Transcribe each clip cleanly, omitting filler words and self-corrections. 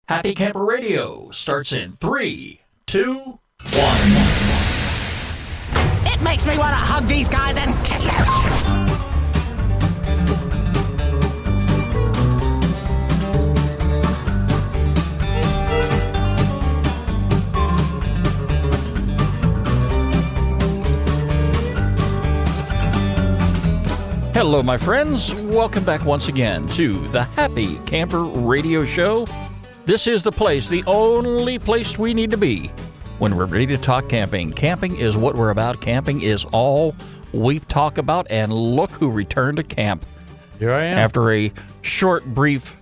Happy Camper Radio starts in 3, 2, 1. It makes me want to hug these guys and kiss them. Hello, my friends. Welcome back once again to the Happy Camper Radio Show. This is the place, the only place we need to be when we're ready to talk camping. Camping is what we're about. Camping is all we talk about. And look who returned to camp. Here I am. After a short, brief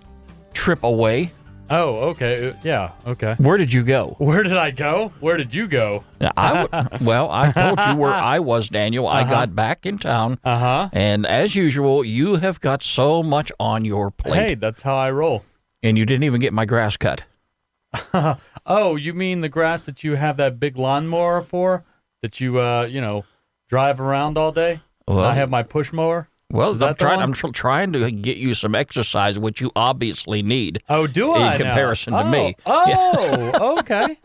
trip away. Oh, okay. Yeah, okay. Where did you go? Where did I go? Where did you go? I told you where I was, Daniel. I got back in town. And as usual, you have got so much on your plate. Hey, that's how I roll. And you didn't even get my grass cut. Oh, you mean the grass that you have that big lawnmower for? That you, drive around all day? Well, I have my push mower? Well, I'm trying to get you some exercise, which you obviously need. Oh, do I? In comparison to me. Oh, okay.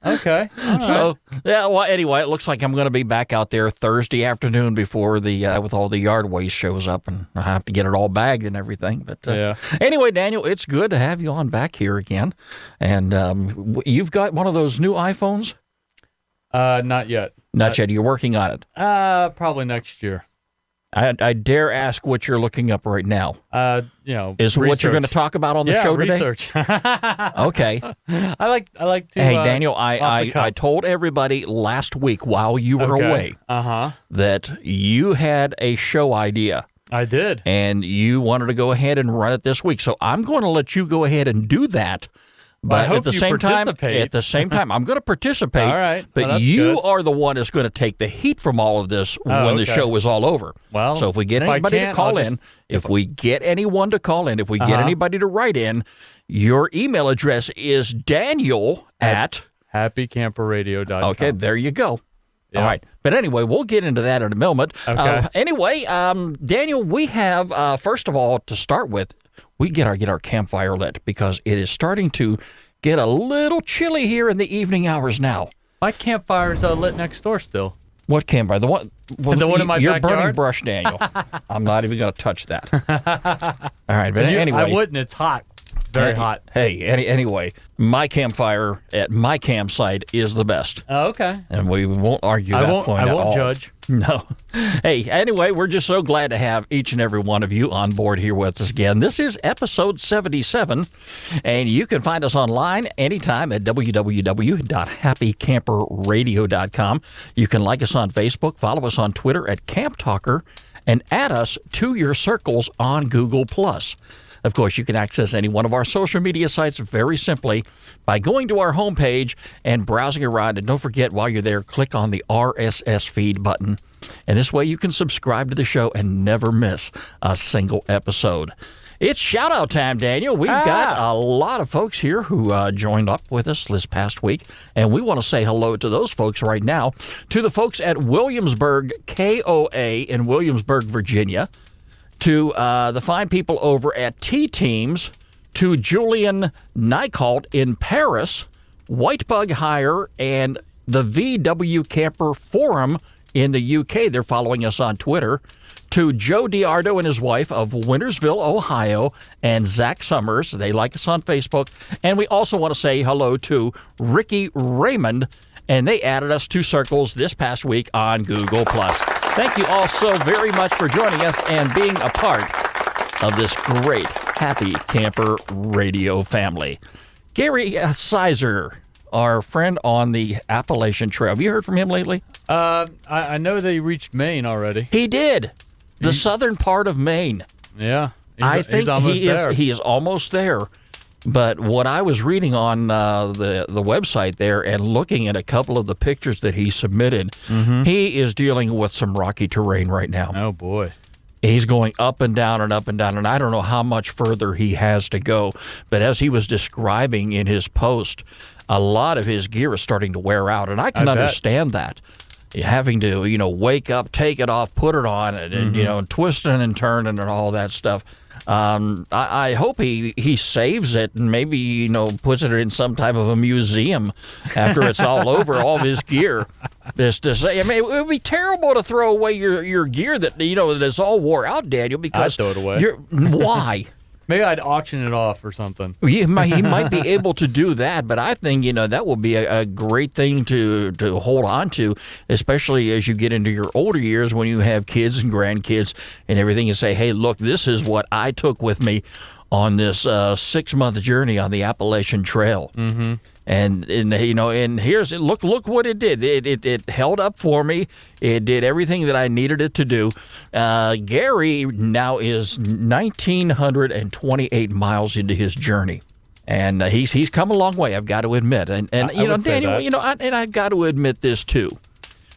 Okay. All right. So, yeah, well, anyway, it looks like I'm going to be back out there Thursday afternoon before with all the yard waste shows up, and I have to get it all bagged and everything. But Anyway, Daniel, it's good to have you on back here again. And you've got one of those new iPhones? Not yet. Not yet. You're working on it? Probably next year. I dare ask what you're looking up right now. Is research. What you're going to talk about on the show today? Research. Okay. I like to. Hey, Daniel, I told everybody last week while you were away that you had a show idea. I did. And you wanted to go ahead and run it this week. So I'm going to let you go ahead and do that. But at the same time, I'm going to participate. All right. But you are the one that's going to take the heat from all of this when the show is all over. Well, so if we get anybody to call in, if we get anyone to call in, if we get anybody to write in, your email address is Daniel at happycamperradio.com. Okay, there you go. Yeah. All right. But anyway, we'll get into that in a moment. Okay. Daniel, we have, first of all, to start with, we get our campfire lit because it is starting to get a little chilly here in the evening hours now. My campfire's lit next door still. What campfire? The one in my you're backyard? Burning brush, Daniel. I'm not even going to touch that. All right, but anyway. I wouldn't. It's hot. Very hot. Hey, anyway, my campfire at my campsite is the best. Oh, okay. And we won't argue that point at all. I won't judge. No. Hey, anyway, we're just so glad to have each and every one of you on board here with us again. This is episode 77, and you can find us online anytime at www.happycamperradio.com. You can like us on Facebook, follow us on Twitter at Camp Talker, and add us to your circles on Google+. Of course, you can access any one of our social media sites very simply by going to our homepage and browsing around. And don't forget, while you're there, click on the RSS feed button. And this way you can subscribe to the show and never miss a single episode. It's shout-out time, Daniel. We've got a lot of folks here who joined up with us this past week, and we want to say hello to those folks right now. To the folks at Williamsburg KOA in Williamsburg, Virginia. To the fine people over at T-Teams, to Julian Nycalt in Paris, Whitebug Hire, and the VW Camper Forum in the UK. They're following us on Twitter. To Joe Diardo and his wife of Wintersville, Ohio, and Zach Summers. They like us on Facebook. And we also want to say hello to Ricky Raymond, and they added us to circles this past week on Google+. Thank you all so very much for joining us and being a part of this great Happy Camper Radio family. Gary Sizer, our friend on the Appalachian Trail. Have you heard from him lately? I know that he reached Maine already. He did. The southern part of Maine. Yeah. I think he is almost there. But what I was reading on the website there and looking at a couple of the pictures that he submitted, he is dealing with some rocky terrain right now. Oh, boy. He's going up and down and up and down, and I don't know how much further he has to go. But as he was describing in his post, a lot of his gear is starting to wear out, and I can understand that. Having to, wake up, take it off, put it on, and twisting and turning and all that stuff. I hope he saves it and maybe, puts it in some type of a museum after it's all over, all of his gear. Just to say, I mean, it would be terrible to throw away your gear that is all wore out, Daniel, because I'd throw it away. Why? Maybe I'd auction it off or something. He might be able to do that, but I think, that will be a great thing to hold on to, especially as you get into your older years when you have kids and grandkids and everything, and say, hey, look, this is what I took with me on this 6-month journey on the Appalachian Trail. Mm-hmm. And here's it. Look what it did. It held up for me. It did everything that I needed it to do. Gary now is 1,928 miles into his journey, and he's come a long way. I've got to admit. And Daniel, I've got to admit this too.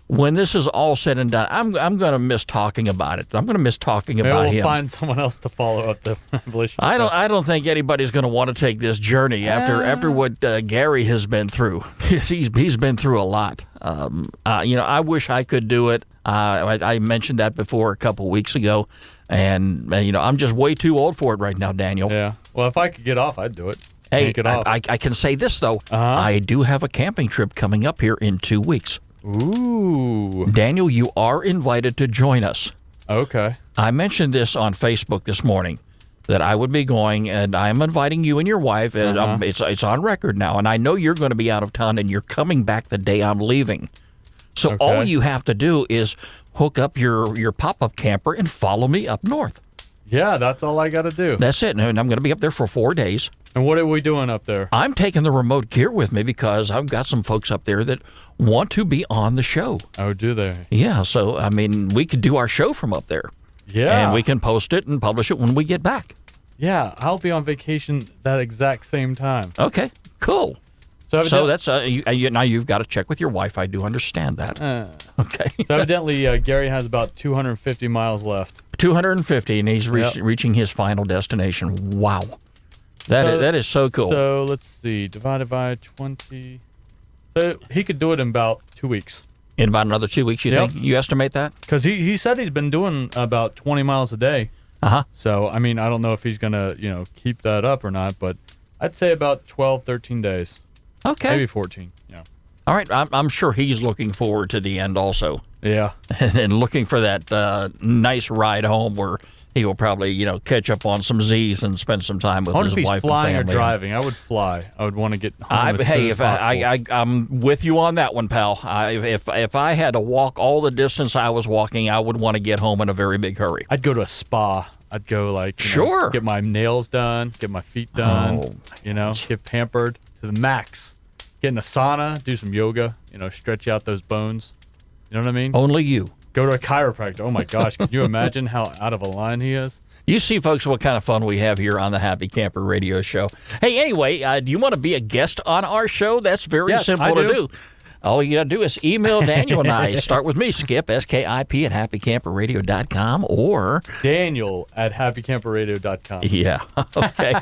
When this is all said and done, I'm going to miss talking about it. I'm going to miss talking about him. We'll find someone else to follow up the revelation. I don't think anybody's going to want to take this journey after what Gary has been through. He's been through a lot. I wish I could do it. I mentioned that before a couple weeks ago, and I'm just way too old for it right now, Daniel. Yeah. Well, if I could get off, I'd do it. Hey, I can say this though. I do have a camping trip coming up here in 2 weeks. Ooh. Daniel, you are invited to join us. Okay. I mentioned this on Facebook this morning that I would be going, and I'm inviting you and your wife, and it's on record now, and I know you're going to be out of town, and you're coming back the day I'm leaving. So all you have to do is hook up your pop-up camper and follow me up north. Yeah, that's all I got to do. That's it, and I'm going to be up there for 4 days. And what are we doing up there? I'm taking the remote gear with me because I've got some folks up there that want to be on the show. Oh, do they? Yeah, so, I mean, we could do our show from up there. Yeah. And we can post it and publish it when we get back. Yeah, I'll be on vacation that exact same time. Okay, cool. So that's now you've got to check with your wife. I do understand that. Okay. So evidently, Gary has about 250 miles left. 250, and he's reaching his final destination. Wow. That is so cool. So let's see, divided by 20. So he could do it in about 2 weeks. In about another 2 weeks, you think? You estimate that? Because he said he's been doing about 20 miles a day. Uh-huh. So, I mean, I don't know if he's going to, keep that up or not, but I'd say about 12, 13 days. Okay. Maybe 14, yeah. All right, I'm sure he's looking forward to the end also. Yeah. And looking for that nice ride home where he will probably, catch up on some Z's and spend some time with his wife and family. If he's flying or driving, I would fly. I would want to get home as soon as possible. I'm with you on that one, pal. If I had to walk all the distance I was walking, I would want to get home in a very big hurry. I'd go to a spa. I'd go get my nails done, get my feet done, get pampered to the max. Get in the sauna, do some yoga, stretch out those bones. You know what I mean? Only you. Go to a chiropractor. Oh, my gosh. Can you imagine how out of a line he is? You see, folks, what kind of fun we have here on the Happy Camper Radio Show. Hey, anyway, do you want to be a guest on our show? That's very simple to do. All you got to do is email Daniel and I. Start with me, Skip, S-K-I-P, at happycamperradio.com, or Daniel at happycamperradio.com. Yeah. Okay.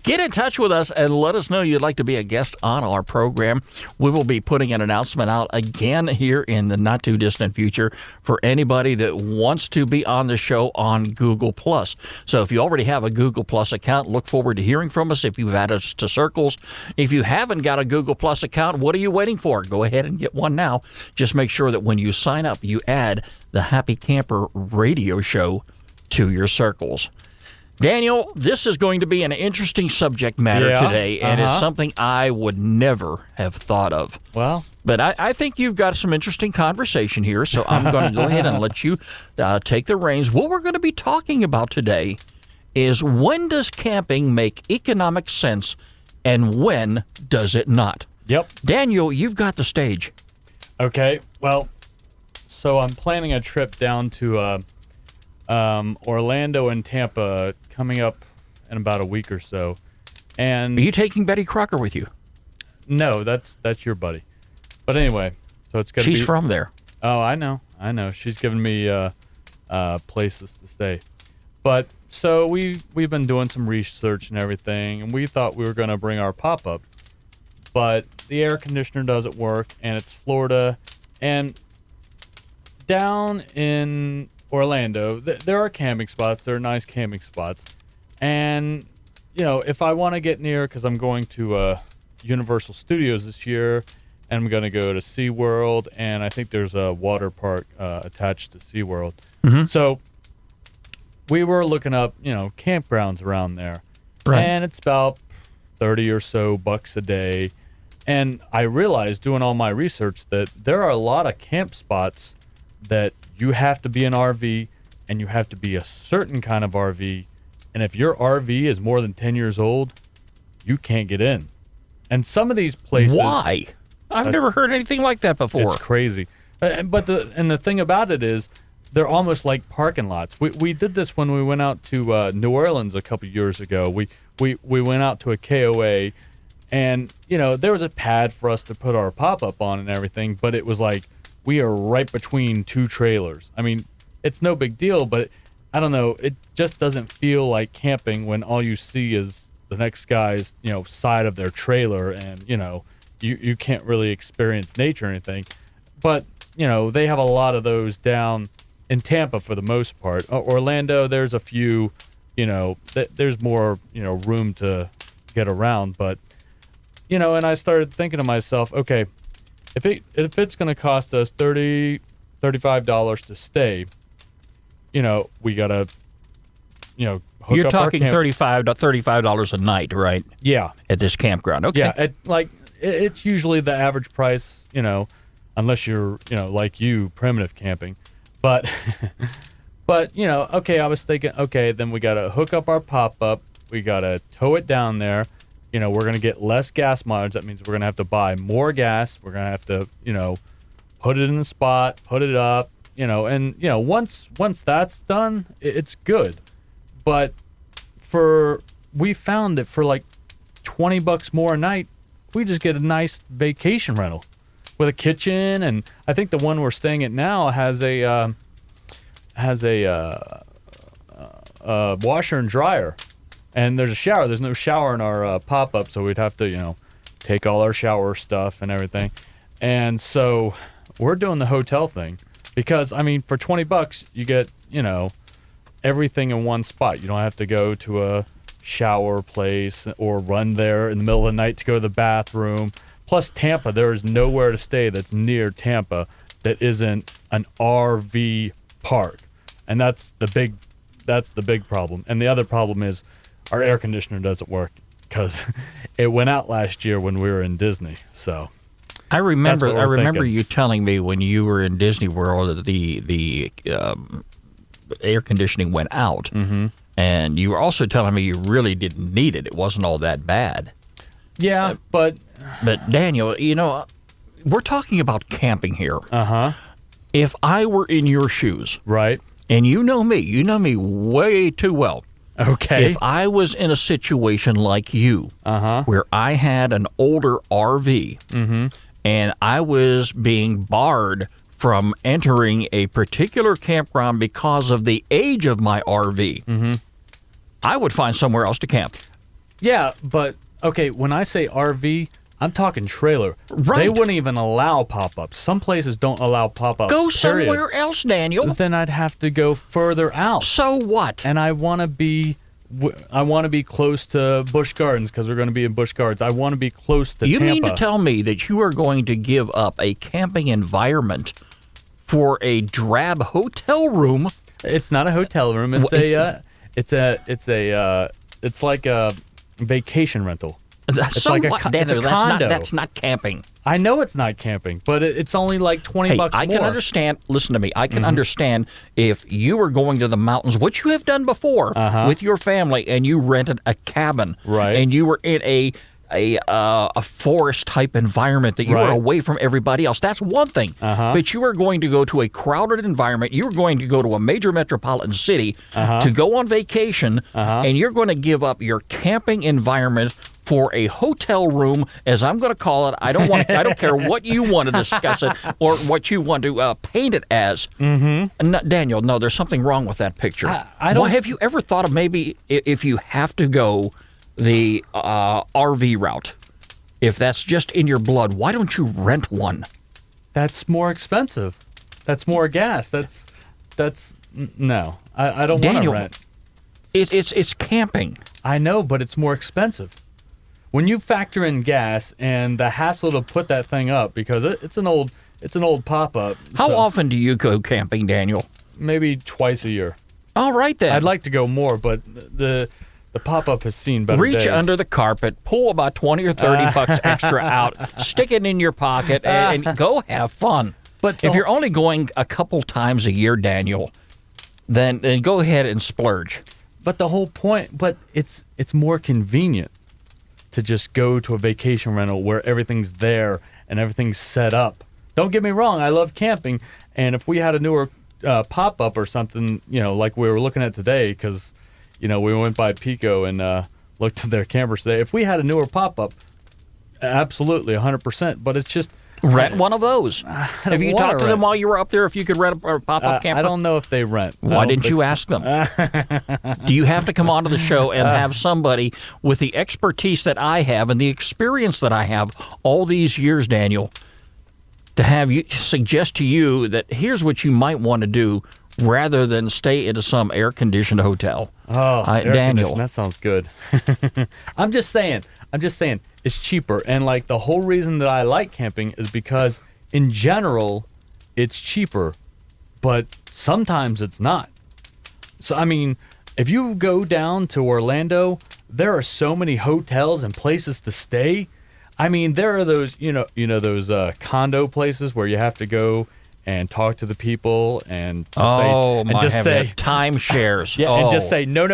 Get in touch with us and let us know you'd like to be a guest on our program. We will be putting an announcement out again here in the not-too-distant future for anybody that wants to be on the show on Google+. So if you already have a Google+ account, look forward to hearing from us if you've added us to Circles. If you haven't got a Google+ account, what are you waiting for? Go ahead and get one now. Just make sure that when you sign up, you add the Happy Camper Radio Show to your Circles. Daniel, this is going to be an interesting subject matter today, and it's something I would never have thought of. Well, but I think you've got some interesting conversation here, so I'm going to go ahead and let you take the reins. What we're going to be talking about today is, when does camping make economic sense and when does it not? Yep. Daniel, you've got the stage. Okay. Well, so I'm planning a trip down to Orlando and Tampa coming up in about a week or so. And are you taking Betty Crocker with you? No, that's your buddy. But anyway, so it's gonna be. She's from there. Oh, I know. She's given me places to stay. But so we've been doing some research and everything, and we thought we were gonna bring our pop-up. But the air conditioner doesn't work, and it's Florida. And down in Orlando, there are camping spots. There are nice camping spots. And, if I want to get near, because I'm going to Universal Studios this year, and I'm going to go to SeaWorld, and I think there's a water park attached to SeaWorld. Mm-hmm. So we were looking up, campgrounds around there. Right. And it's about 30 or so bucks a day. And I realized doing all my research that there are a lot of camp spots that you have to be an RV, and you have to be a certain kind of RV. And if your RV is more than 10 years old, you can't get in. And some of these places... Why? I've never heard anything like that before. It's crazy. But the thing about it is, they're almost like parking lots. We did this when we went out to New Orleans a couple years ago. We went out to a KOA, and there was a pad for us to put our pop-up on and everything, but it was like we are right between two trailers. I mean, it's no big deal, but I don't know. It just doesn't feel like camping when all you see is the next guy's side of their trailer, and you can't really experience nature or anything. But they have a lot of those down in Tampa for the most part. Orlando, there's a few, there's more, room to get around. But, and I started thinking to myself, okay, if it's going to cost us $35 to stay, we got to, hook You're up talking our $35 a night, right? Yeah. At this campground. Okay. Yeah. It's usually the average price, unless you're, like you, primitive camping. But, okay, I was thinking, okay, then we got to hook up our pop-up. We got to tow it down there. We're going to get less gas mileage. That means we're going to have to buy more gas. We're going to have to, put it in the spot, put it up, and, once that's done, it's good. But we found that for like $20 more a night, we just get a nice vacation rental with a kitchen, and I think the one we're staying at now has a washer and dryer, and there's a shower. There's no shower in our pop-up, so we'd have to take all our shower stuff and everything. And so we're doing the hotel thing because for $20 you get everything in one spot. You don't have to go to a shower place or run there in the middle of the night to go to the bathroom. Plus Tampa, there is nowhere to stay that's near Tampa that isn't an RV park. And that's the big problem. And the other problem is our air conditioner doesn't work because it went out last year when we were in Disney. So I remember thinking. you telling me when you were in Disney World the air conditioning went out. Mm-hmm. And you were also telling me you really didn't need it. It wasn't all that bad. Yeah, but Daniel, we're talking about camping here. Uh-huh. If I were in your shoes, right, and you know me way too well. Okay. If I was in a situation like you, where I had an older RV, mm-hmm. and I was being barred from entering a particular campground because of the age of my RV, mm-hmm. I would find somewhere else to camp. Yeah, but okay, when I say RV, I'm talking trailer. Right. They wouldn't even allow pop-ups. Some places don't allow pop-ups. Go period. somewhere else, Daniel. Then I'd have to go further out. So what? And I want to be close to Busch Gardens because we're going to be in Busch Gardens. I want to be close to You Tampa. mean to tell me that you are going to give up a camping environment for a drab hotel room? It's not a hotel room. It's like a vacation rental. It's So like what, it's Daniel? a condo. That's not camping. I know it's not camping, but it's only like $20 Hey, more. I can understand. Listen to me. I can understand if you were going to the mountains, which you have done before with your family, and you rented a cabin, Right. And you were in a forest type environment that you were Right. away from everybody else. That's one thing. But you were going to go to a crowded environment. You were going to go to a major metropolitan city to go on vacation, and you're going to give up your camping environment for a hotel room, as I'm going to call it. I don't care what you want to discuss it or what you want to paint it as. Mm-hmm. No, Daniel, no, there's something wrong with that picture. I don't. Why have you ever thought of maybe if you have to go the RV route, if that's just in your blood, why don't you rent one? That's more expensive. That's more gas. No. I don't want to Daniel, rent. It's camping. I know, but it's more expensive. When you factor in gas and the hassle to put that thing up, because it's an old pop-up. How often do you go camping, Daniel? Maybe twice a year. All right, then. I'd like to go more, but the pop-up has seen better days. Reach under the carpet, pull about 20 or 30 bucks extra out, stick it in your pocket, and go have fun. But if you're only going a couple times a year, Daniel, then go ahead and splurge. But the whole point, it's more convenient to just go to a vacation rental where everything's there and everything's set up. Don't get me wrong, I love camping, and if we had a newer pop-up or something, like we were looking at today, because, we went by Pico and looked at their campers today. If we had a newer pop-up, absolutely, 100%, but it's just... Rent one of those. Have you talked to them while you were up there if you could rent a pop-up camper? I don't know if they rent. Why didn't you ask them? Do you have to come onto the show and have somebody with the expertise that I have and the experience that I have all these years, Daniel, to have you suggest to you that here's what you might want to do rather than stay into some air-conditioned hotel? Daniel. That sounds good. I'm just saying, it's cheaper. And like the whole reason that I like camping is because in general, it's cheaper, but sometimes it's not. So, I mean, if you go down to Orlando, there are so many hotels and places to stay. I mean, there are those, those condo places where you have to go and talk to the people and just say timeshares. And just say no,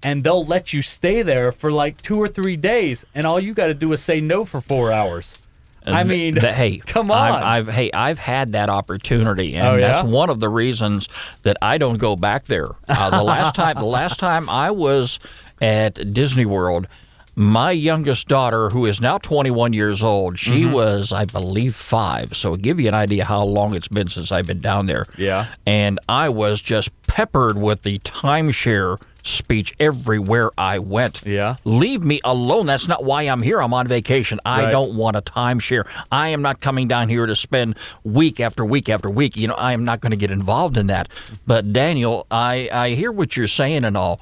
and they'll let you stay there for like 2 or 3 days, and all you got to do is say no for 4 hours. I mean, hey, come on. I've had that opportunity, and that's one of the reasons that I don't go back there. The last time I was at Disney World, my youngest daughter, who is now 21 years old, she was, I believe, 5. So give you an idea how long it's been since I've been down there. Yeah. And I was just peppered with the timeshare speech everywhere I went. Yeah. Leave me alone. That's not why I'm here. I'm on vacation. I don't want a timeshare. I am not coming down here to spend week after week after week. I am not going to get involved in that. But Daniel, I hear what you're saying and all.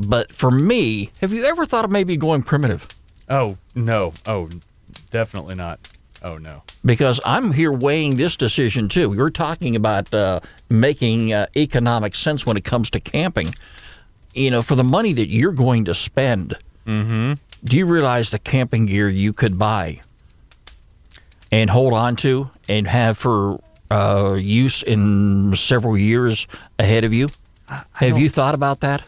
But for me, have you ever thought of maybe going primitive? Oh, no. Oh, definitely not. Oh, no. Because I'm here weighing this decision, too. We were talking about making economic sense when it comes to camping. For the money that you're going to spend, do you realize the camping gear you could buy and hold on to and have for use in several years ahead of you? Have you thought about that?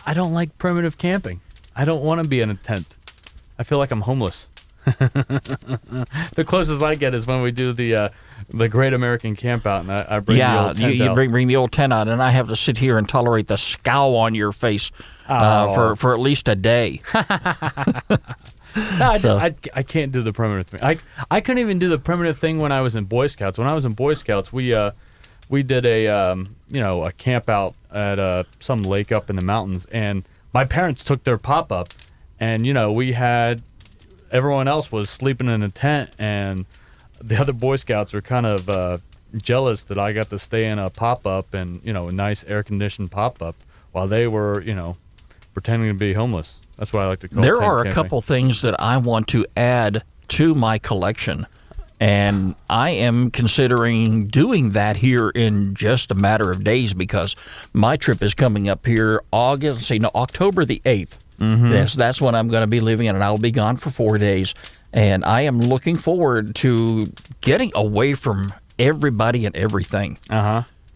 I don't like primitive camping. I don't want to be in a tent. I feel like I'm homeless. The closest I get is when we do the Great American Camp Out, and I bring the old tent out. bring the old tent out, and I have to sit here and tolerate the scowl on your face for at least a day. I can't do the primitive thing. I couldn't even do the primitive thing when I was in Boy Scouts. When I was in Boy Scouts, we did a camp out at some lake up in the mountains, and my parents took their pop-up, and we had everyone else was sleeping in a tent, and the other Boy Scouts were kind of jealous that I got to stay in a pop-up and a nice air-conditioned pop-up while they were pretending to be homeless. That's why I like to call it tent There are a camping. couple things that I want to add to my collection. And I am considering doing that here in just a matter of days because my trip is coming up here October the 8th. That's when I'm going to be leaving, and I'll be gone for 4 days. And I am looking forward to getting away from everybody and everything.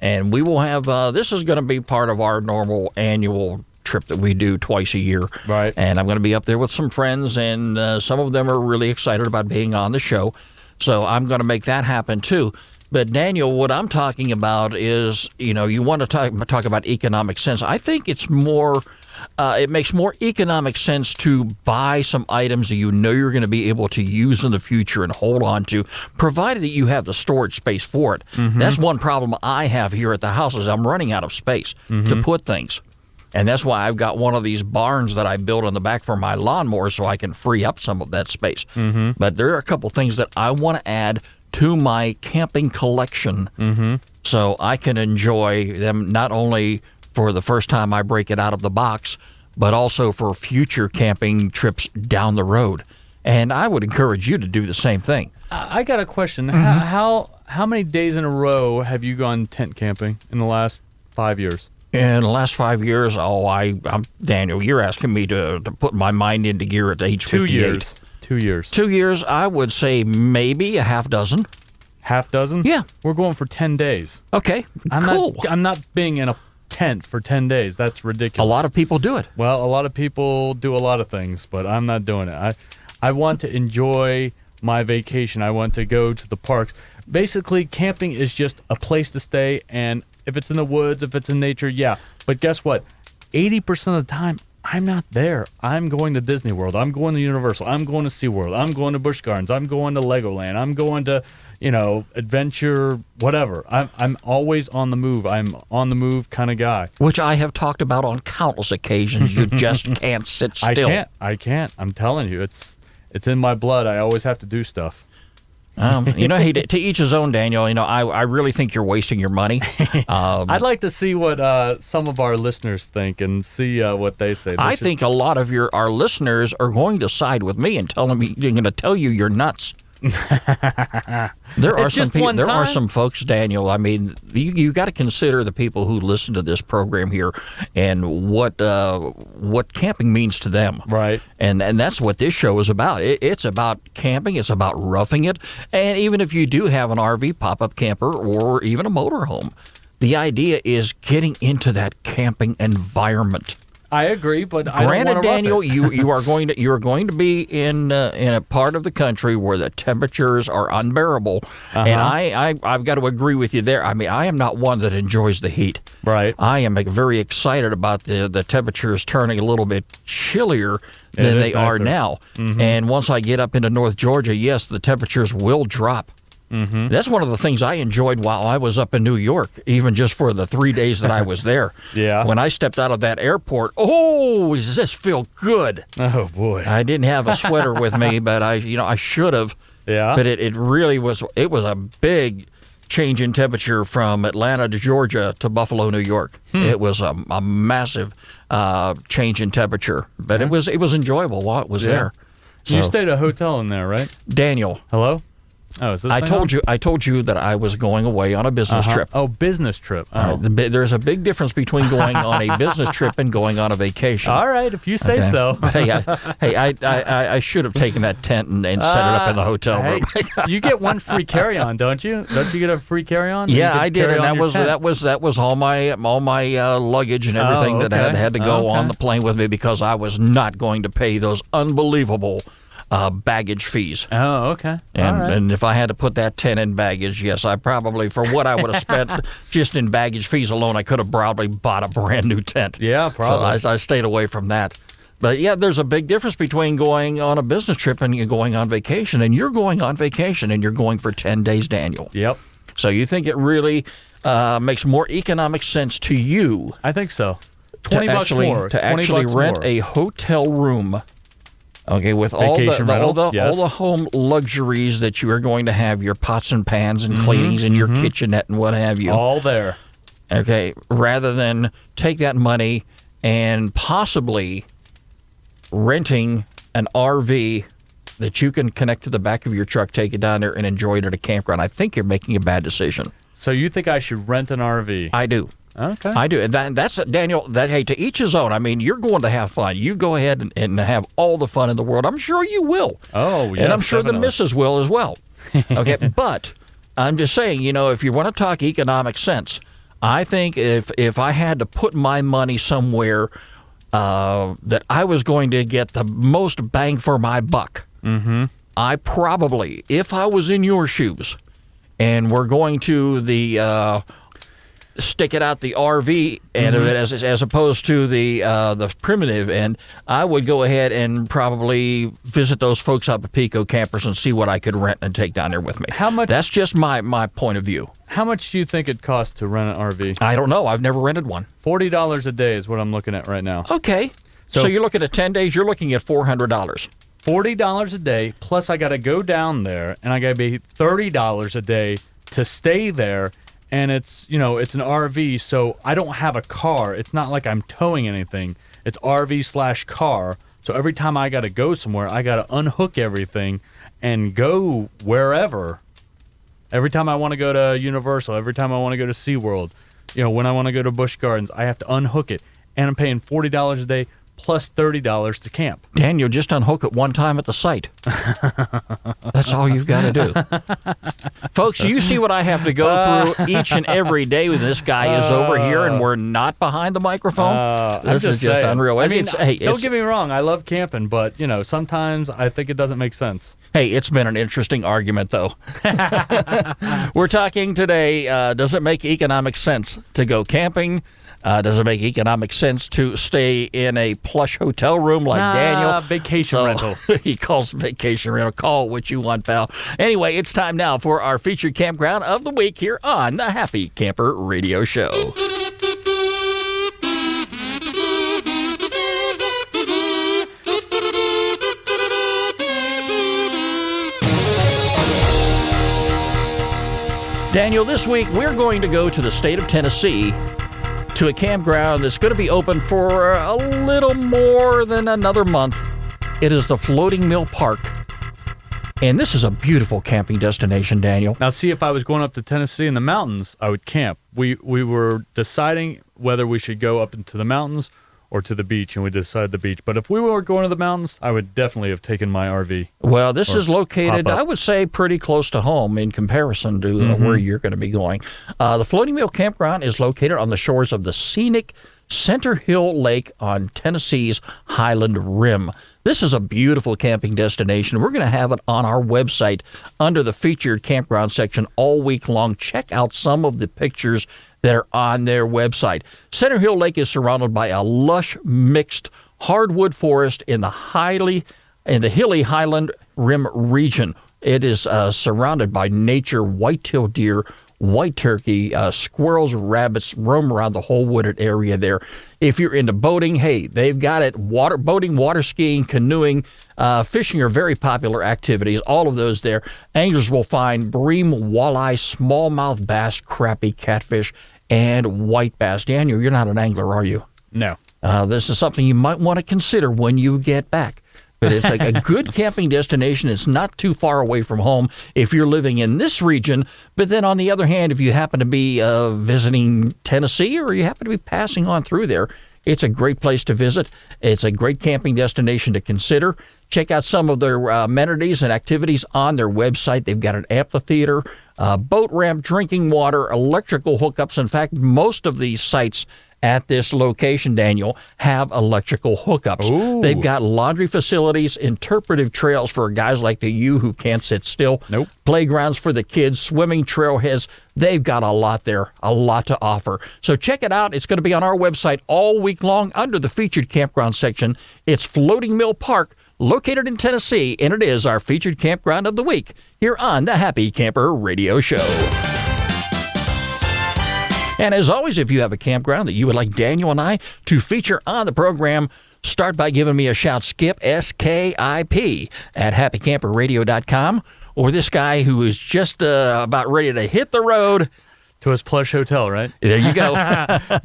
And we will have, this is going to be part of our normal annual trip that we do twice a year. Right. And I'm going to be up there with some friends, and some of them are really excited about being on the show. So I'm going to make that happen, too. But, Daniel, what I'm talking about is, you want to talk about economic sense. I think it's more, it makes more economic sense to buy some items that you're going to be able to use in the future and hold on to, provided that you have the storage space for it. That's one problem I have here at the house is I'm running out of space to put things. And that's why I've got one of these barns that I built on the back for my lawnmower so I can free up some of that space. But there are a couple things that I want to add to my camping collection so I can enjoy them not only for the first time I break it out of the box, but also for future camping trips down the road. And I would encourage you to do the same thing. I got a question. How many days in a row have you gone tent camping in the last 5 years? In the last 5 years, I'm Daniel, you're asking me to put my mind into gear at age 58. 2 years. 2 years. 2 years, I would say maybe a half dozen. Half dozen? Yeah. We're going for 10 days. Okay, cool. I'm not being in a tent for 10 days. That's ridiculous. A lot of people do it. Well, a lot of people do a lot of things, but I'm not doing it. I want to enjoy my vacation. I want to go to the parks. Basically, camping is just a place to stay, and if it's in the woods, if it's in nature, yeah. But guess what? 80% of the time, I'm not there. I'm going to Disney World. I'm going to Universal. I'm going to SeaWorld. I'm going to Busch Gardens. I'm going to Legoland. I'm going to, adventure, whatever. I'm always on the move. I'm on the move kind of guy. Which I have talked about on countless occasions. You just can't sit still. I can't. I'm telling you, it's in my blood. I always have to do stuff. Hey, to each his own, Daniel. I really think you're wasting your money. I'd like to see what some of our listeners think and see what they say. I think a lot of our listeners are going to side with me and they're going to tell you you're nuts. There are some folks, Daniel. I mean, you got to consider the people who listen to this program here and what camping means to them. Right. And that's what this show is about. It's about camping. It's about roughing it. And even if you do have an RV, pop-up camper, or even a motorhome, the idea is getting into that camping environment. I agree, but I don't want to Daniel, you are going to be in a part of the country where the temperatures are unbearable, and I've got to agree with you there. I mean, I am not one that enjoys the heat. Right. I am very excited about the temperatures turning a little bit chillier than they are now. Mm-hmm. And once I get up into North Georgia, yes, the temperatures will drop. Mm-hmm. That's one of the things I enjoyed while I was up in New York, even just for the 3 days that I was there. Yeah. When I stepped out of that airport, does this feel good? Oh, boy. I didn't have a sweater with me, but I should have. Yeah. But it really was, it was a big change in temperature from Atlanta to Georgia to Buffalo, New York. It was a massive change in temperature, but it was enjoyable while it was there. So, you stayed at a hotel in there, right? Daniel. Hello? Oh, is this I told you that I was going away on a business trip. Oh, business trip. Oh. There's a big difference between going on a business trip and going on a vacation. All right, if you say so. I should have taken that tent and set it up in the hotel room. You get one free carry-on, don't you? Don't you get a free carry-on? Yeah, I did, and that was all my luggage and everything that had to go on the plane with me because I was not going to pay those unbelievable baggage fees. Oh, okay. And if I had to put that 10 in baggage, yes, I probably, for what I would have spent just in baggage fees alone, I could have probably bought a brand new tent. Yeah, probably. So I stayed away from that. But yeah, there's a big difference between going on a business trip and going on vacation. And you're going on vacation and you're going for 10 days, Daniel. Yep. So you think it really makes more economic sense to you? I think so. $20 to actually rent a hotel room. Okay, with all the home luxuries that you are going to have, your pots and pans and cleanings and your kitchenette and what have you. All there. Okay, rather than take that money and possibly renting an RV that you can connect to the back of your truck, take it down there, and enjoy it at a campground. I think you're making a bad decision. So you think I should rent an RV? I do. Okay. I do. And that's, Daniel, hey, to each his own. I mean, you're going to have fun. You go ahead and have all the fun in the world. I'm sure you will. Oh, yes, and I'm sure definitely. the missus will as well. Okay, but I'm just saying, if you want to talk economic sense, I think if I had to put my money somewhere that I was going to get the most bang for my buck, I probably, if I was in your shoes and we're going to the stick it out the RV end of it as opposed to the primitive end, I would go ahead and probably visit those folks up at Pico Campers and see what I could rent and take down there with me. How much? That's just my point of view. How much do you think it costs to rent an RV? I don't know. I've never rented one. $40 a day is what I'm looking at right now. Okay. So you're looking at 10 days, you're looking at $400. $40 a day, plus I got to go down there, and I got to pay $30 a day to stay there, and it's an RV, so I don't have a car. It's not like I'm towing anything. It's RV/car. So every time I got to go somewhere, I got to unhook everything and go wherever. Every time I want to go to Universal, every time I want to go to SeaWorld, when I want to go to Busch Gardens, I have to unhook it. And I'm paying $40 a day plus $30 to camp. Daniel, just unhook it one time at the site. That's all you've got to do. Folks, you see what I have to go through each and every day when this guy is over here and we're not behind the microphone? This is just unreal. I mean, don't get me wrong. I love camping, but, sometimes I think it doesn't make sense. Hey, it's been an interesting argument, though. We're talking today, does it make economic sense to go camping? Does it make economic sense to stay in a plush hotel room like Daniel? Vacation rental. He calls vacation rental. Call it what you want, pal. Anyway, it's time now for our featured campground of the week here on the Happy Camper Radio Show. Daniel, this week we're going to go to the state of Tennessee to a campground that's going to be open for a little more than another month. It is the Floating Mill Park. And this is a beautiful camping destination, Daniel. Now, see, if I was going up to Tennessee in the mountains, I would camp. We were deciding whether we should go up into the mountains or to the beach, and we decided the beach. But if we were going to the mountains, I would definitely have taken my RV. Well, this is located, I would say, pretty close to home in comparison to where you're going to be going. The Floating Mill Campground is located on the shores of the scenic Center Hill Lake on Tennessee's Highland Rim. This is a beautiful camping destination. We're going to have it on our website under the featured campground section all week long. Check out some of the pictures that are on their website. Center Hill Lake is surrounded by a lush mixed hardwood forest in the hilly Highland Rim region. It is surrounded by nature, white-tailed deer, white turkey, squirrels, rabbits roam around the whole wooded area there. If you're into boating, hey, they've got it. Boating, water skiing, canoeing, fishing are very popular activities. All of those there. Anglers will find bream, walleye, smallmouth bass, crappie, catfish, and white bass. Daniel, you're not an angler, are you? No. This is something you might want to consider when you get back. But it's like a good camping destination. It's not too far away from home if you're living in this region. But then on the other hand, if you happen to be visiting Tennessee or you happen to be passing on through there, it's a great place to visit. It's a great camping destination to consider. Check out some of their amenities and activities on their website. They've got an amphitheater, boat ramp, drinking water, electrical hookups. In fact, most of these sites at this location, Daniel, have electrical hookups. Ooh. They've got laundry facilities, interpretive trails for guys like you who can't sit still. Nope. Playgrounds for the kids, swimming trailheads. They've got a lot there, a lot to offer. So check it out. It's going to be on our website all week long under the featured campground section. It's Floating Mill Park, located in Tennessee, and it is our featured campground of the week here on the Happy Camper Radio Show. And as always, if you have a campground that you would like Daniel and I to feature on the program, start by giving me a shout, Skip, S-K-I-P, at happycamperradio.com, or this guy who is just about ready to hit the road. To his plush hotel, right? There you go.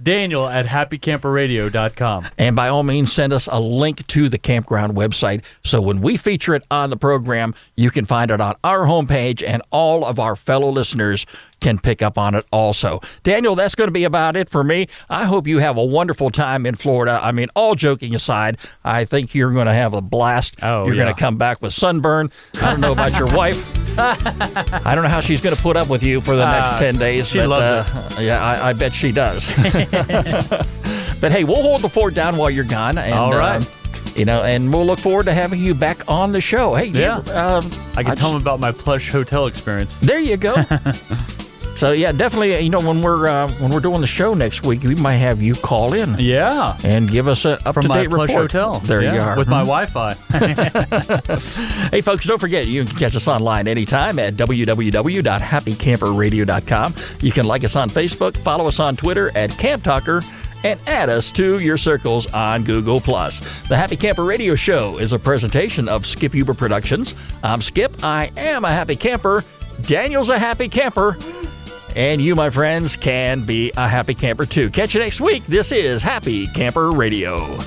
Daniel at happycamperradio.com. And by all means, send us a link to the campground website so when we feature it on the program, you can find it on our homepage and all of our fellow listeners can pick up on it also. Daniel, that's going to be about it for me. I hope you have a wonderful time in Florida. I mean, all joking aside, I think you're going to have a blast. You're going to come back with sunburn. I don't know about your wife. I don't know how she's going to put up with you for the next 10 days. She loves it. Yeah, I bet she does. But hey, we'll hold the fort down while you're gone. And, all right. And we'll look forward to having you back on the show. Hey, yeah. I can tell them about my plush hotel experience. There you go. So yeah, definitely. When we're doing the show next week, we might have you call in. Yeah, and give us an up-to-date report. From my plush hotel. There you are with my Wi-Fi. Hey, folks, don't forget you can catch us online anytime at www.happycamperradio.com. You can like us on Facebook, follow us on Twitter at Camp Talker, and add us to your circles on Google+. The Happy Camper Radio Show is a presentation of Skip Huber Productions. I'm Skip. I am a happy camper. Daniel's a happy camper. And you, my friends, can be a happy camper too. Catch you next week. This is Happy Camper Radio.